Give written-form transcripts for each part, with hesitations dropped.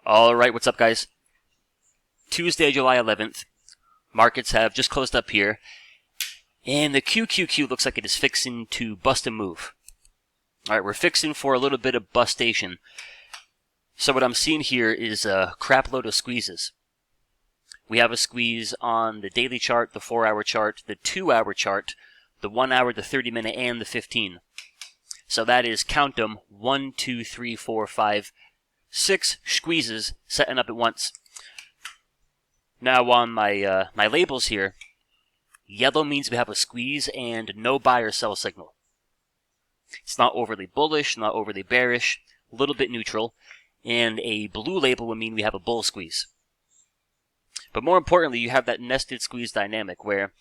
Alright, what's up guys? Tuesday, July 11th. Markets have just closed up here. And the QQQ looks like it is fixing to bust a move. Alright, we're fixing for a little bit of bustation. So what I'm seeing here is a crap load of squeezes. We have a squeeze on the daily chart, the 4-hour chart, the 2-hour chart, the 1 hour, the 30-minute, and the 15. So that is, count them, 1, 2, 3, 4, 5, 6 squeezes setting up at once. Now on my my labels here, yellow means we have a squeeze and no buy or sell signal. It's not overly bullish, not overly bearish, a little bit neutral, and a blue label would mean we have a bull squeeze. But more importantly, you have that nested squeeze dynamic where,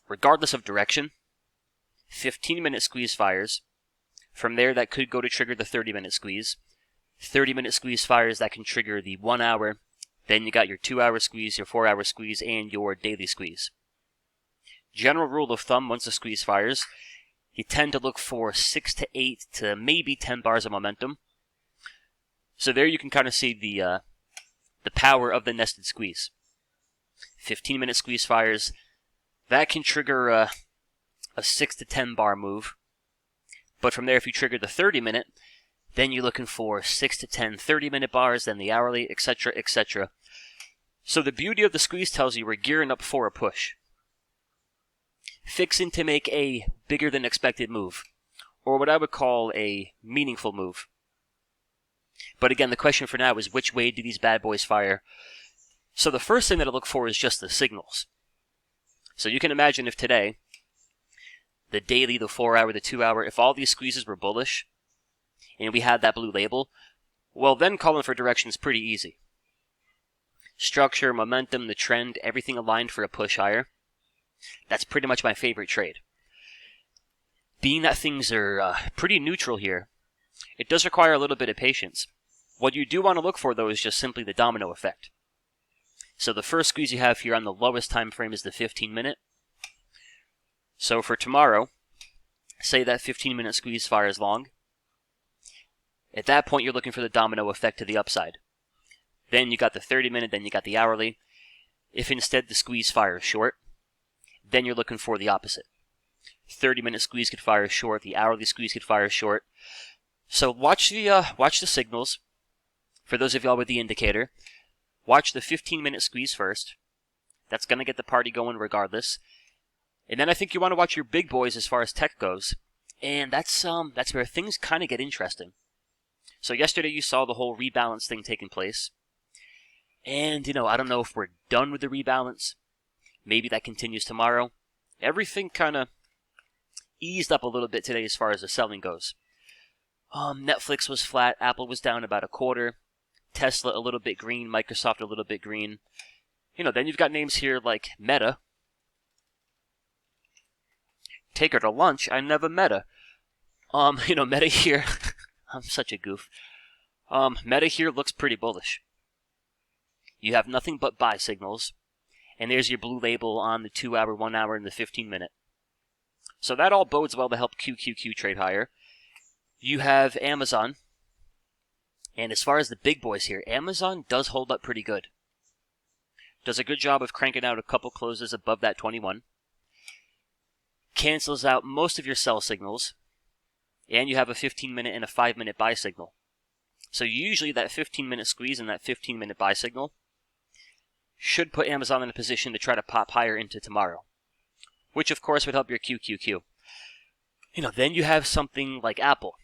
regardless of direction, 15-minute squeeze fires. From there, that could go to trigger the 30-minute squeeze. 30-minute squeeze fires, that can trigger the 1 hour. Then you got your 2-hour squeeze, your 4-hour squeeze, and your daily squeeze. General rule of thumb, once the squeeze fires, you tend to look for 6 to 8 to maybe 10 bars of momentum. So there you can kind of see the power of the nested squeeze. 15-minute squeeze fires, that can trigger a 6 to 10 bar move. But from there, if you trigger the 30-minute, then you're looking for 6 to 10 30-minute bars, then the hourly, etc., etc. So the beauty of the squeeze tells you we're gearing up for a push. Fixing to make a bigger than expected move, or what I would call a meaningful move. But again, the question for now is which way do these bad boys fire? So the first thing that I look for is just the signals. So you can imagine if today, the daily, the 4-hour, the 2-hour, if all these squeezes were bullish, and we had that blue label, well then calling for direction is pretty easy. Structure, momentum, the trend, everything aligned for a push higher. That's pretty much my favorite trade. Being that things are pretty neutral here, it does require a little bit of patience. What you do want to look for, though, is just simply the domino effect. So the first squeeze you have here on the lowest time frame is the 15-minute. So for tomorrow, say that 15-minute squeeze fires long. At that point, you're looking for the domino effect to the upside. Then you got the 30-minute, then you got the hourly. If instead the squeeze fires short, then you're looking for the opposite. 30-minute squeeze could fire short, the hourly squeeze could fire short. So watch the signals. For those of y'all with the indicator, watch the 15-minute squeeze first. That's going to get the party going regardless. And then I think you want to watch your big boys as far as tech goes. And that's where things kind of get interesting. So yesterday you saw the whole rebalance thing taking place. And, I don't know if we're done with the rebalance. Maybe that continues tomorrow. Everything kind of eased up a little bit today as far as the selling goes. Netflix was flat. Apple was down about a quarter. Tesla a little bit green. Microsoft a little bit green. Then you've got names here like Meta. Take her to lunch. I never met her. Meta here. I'm such a goof. Meta here looks pretty bullish. You have nothing but buy signals. And there's your blue label on the 2-hour, 1 hour, and the 15-minute. So that all bodes well to help QQQ trade higher. You have Amazon. And as far as the big boys here, Amazon does hold up pretty good. Does a good job of cranking out a couple closes above that 21. Cancels out most of your sell signals. And you have a 15-minute and a 5-minute buy signal. So usually that 15-minute squeeze and that 15-minute buy signal should put Amazon in a position to try to pop higher into tomorrow. Which of course would help your QQQ. Then you have something like Apple.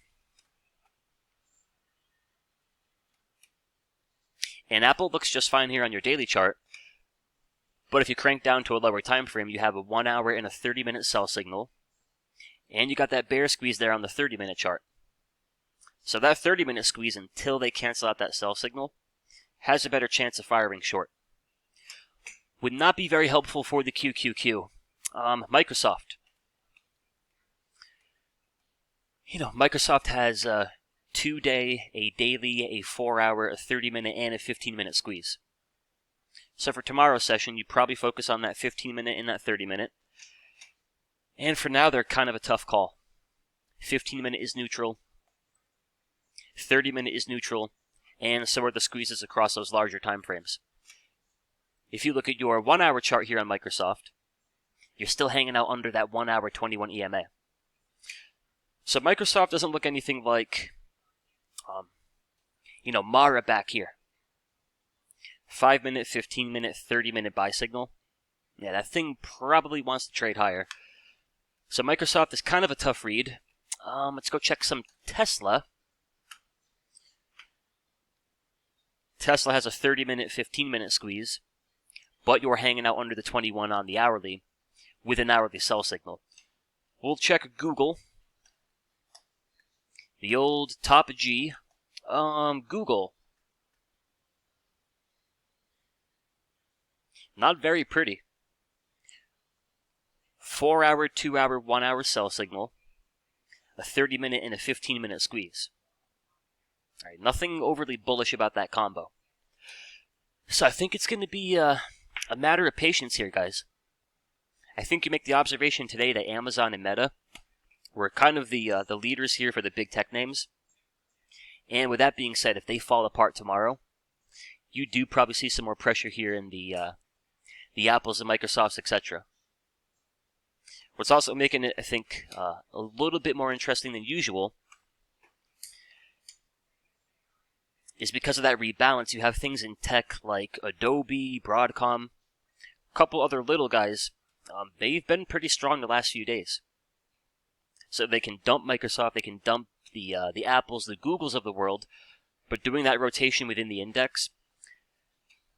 And Apple looks just fine here on your daily chart. But if you crank down to a lower time frame, you have a 1 hour and a 30-minute sell signal. And you got that bear squeeze there on the 30-minute chart. So that 30-minute squeeze, until they cancel out that sell signal, has a better chance of firing short. Would not be very helpful for the QQQ. Microsoft. Microsoft has a 2-day, a daily, a 4-hour, a 30-minute, and a 15-minute squeeze. So for tomorrow's session, you probably focus on that 15-minute and that 30-minute. And for now, they're kind of a tough call. 15-minute is neutral. 30-minute is neutral. and so are the squeezes across those larger time frames. If you look at your 1 hour chart here on Microsoft, you're still hanging out under that 1 hour 21 EMA. So Microsoft doesn't look anything like, Mara back here. 5 minute, 15 minute, 30 minute buy signal. Yeah, that thing probably wants to trade higher. So Microsoft is kind of a tough read. Let's go check some Tesla. Tesla has a 30 minute, 15 minute squeeze, but you're hanging out under the 21 on the hourly with an hourly sell signal. We'll check Google. The old top G. Google. Not very pretty. 4 hour, 2 hour, 1 hour sell signal. A 30 minute and a 15 minute squeeze. Alright, nothing overly bullish about that combo. So I think it's going to be a matter of patience here, guys. I think you make the observation today that Amazon and Meta were kind of the leaders here for the big tech names. And with that being said, if they fall apart tomorrow, you do probably see some more pressure here in the Apples and Microsofts, etc. What's also making it, I think, a little bit more interesting than usual is because of that rebalance. You have things in tech like Adobe, Broadcom, a couple other little guys. They've been pretty strong the last few days. So they can dump Microsoft, they can dump the Apples, the Googles of the world, but doing that rotation within the index,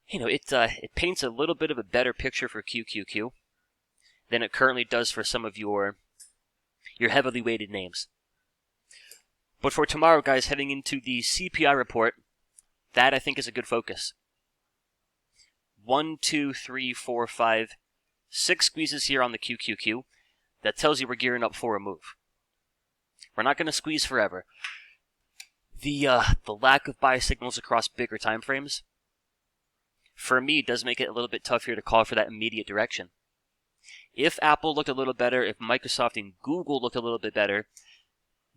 it paints a little bit of a better picture for QQQ than it currently does for some of your heavily weighted names. But for tomorrow, guys, heading into the CPI report, that I think is a good focus. 1, 2, 3, 4, 5, 6 squeezes here on the QQQ. That tells you we're gearing up for a move. We're not going to squeeze forever. The lack of buy signals across bigger time frames, for me, does make it a little bit tough here to call for that immediate direction. If Apple looked a little better, if Microsoft and Google looked a little bit better,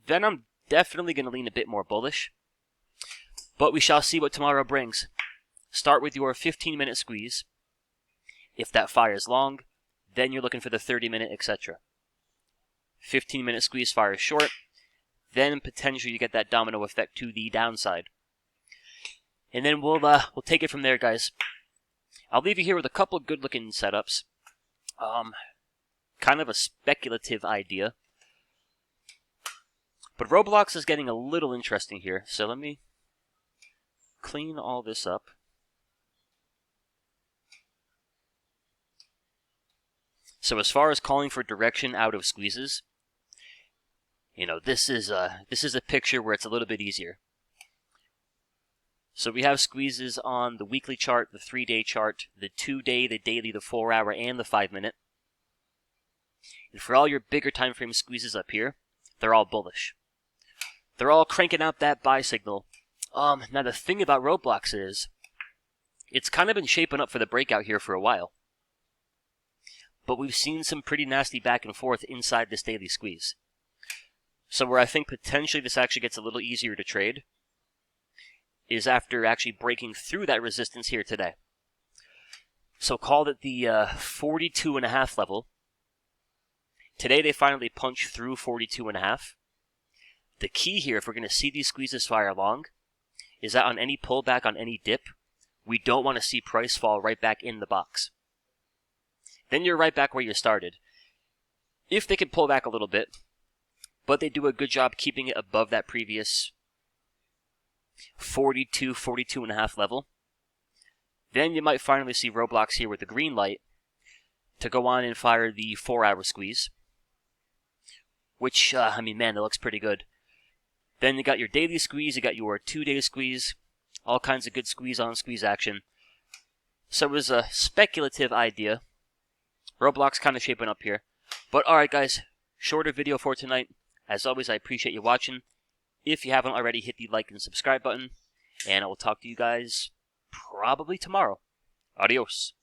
then I'm definitely going to lean a bit more bullish. But we shall see what tomorrow brings. Start with your 15-minute squeeze. If that fires long, then you're looking for the 30-minute, etc. 15-minute squeeze fires short, then potentially you get that domino effect to the downside. And then we'll take it from there, guys. I'll leave you here with a couple of good-looking setups. Kind of a speculative idea. But Roblox is getting a little interesting here, so let me clean all this up. So as far as calling for direction out of squeezes, this is a picture where it's a little bit easier. So we have squeezes on the weekly chart, the 3-day chart, the 2-day, the daily, the 4-hour, and the 5-minute. And for all your bigger time frame squeezes up here, they're all bullish. They're all cranking out that buy signal. Now the thing about Roblox is, it's kind of been shaping up for the breakout here for a while. But we've seen some pretty nasty back and forth inside this daily squeeze. So where I think potentially this actually gets a little easier to trade is after actually breaking through that resistance here today. So call it the 42.5 level. Today they finally punched through 42.5. The key here, if we're going to see these squeezes fire long, is that on any pullback, on any dip, we don't want to see price fall right back in the box. Then you're right back where you started. If they can pull back a little bit, but they do a good job keeping it above that previous 42.5 level, then you might finally see Roblox here with the green light to go on and fire the 4-hour squeeze, which, man, it looks pretty good. Then you got your daily squeeze, you got your 2-day squeeze, all kinds of good squeeze on squeeze action. So it was a speculative idea. Roblox kind of shaping up here. But alright guys, shorter video for tonight. As always, I appreciate you watching. If you haven't already, hit the like and subscribe button. And I will talk to you guys probably tomorrow. Adios.